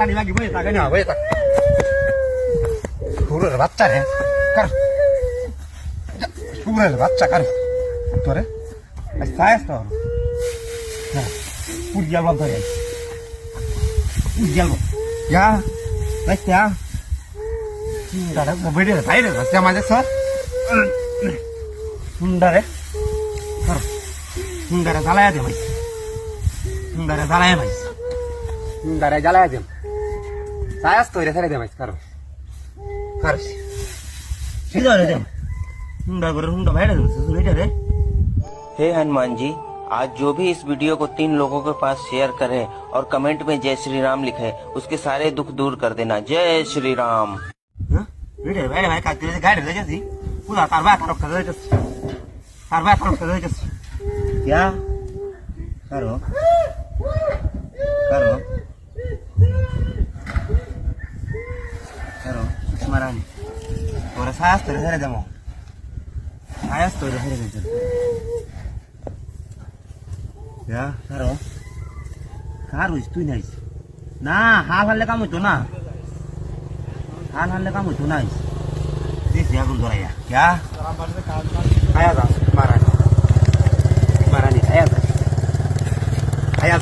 মারানি লাগি বই থাকে না বই থাক শুকুরের বাচ্চা রে কর শুকুরের বাচ্চা কর তোরে সাইজ তো হ্যাঁ পুর গেল বন্ধ রে পুর গেল যা রাইতা দাদা মোবাইল রে বাইরে রাস্তা মাঝে স্যার সুন্দরে কর সুন্দরে জ্বালায়া দে ভাই সুন্দরে জ্বালায়া ভাই সুন্দরে জ্বালায়া দে সাইজ তো রে ছেড়ে দে ভাই কর কর সিধা রে দে সুন্দর করে সুন্দর বাইরে সুন্দর রে हे हनुमान जी, आज जो भी इस वीडियो को 3 लोगों के पास शेयर करे और कमेंट में जय श्री राम लिखे, उसके सारे दुख दूर कर देना। जय श्री राम। वीडियो भाई भाई काट दे गाड़ी ले जाती पूरा कारवा तरफ कर दे कारवा तरफ कर दे क्या करो करो करो स्मरण और सास तेरे से दमो सास तेरे से दे ya karo karo itu nice nah hal-hal kamu itu nah hal-hal kamu itu nice this ya gundura ya ayah marani marani ayah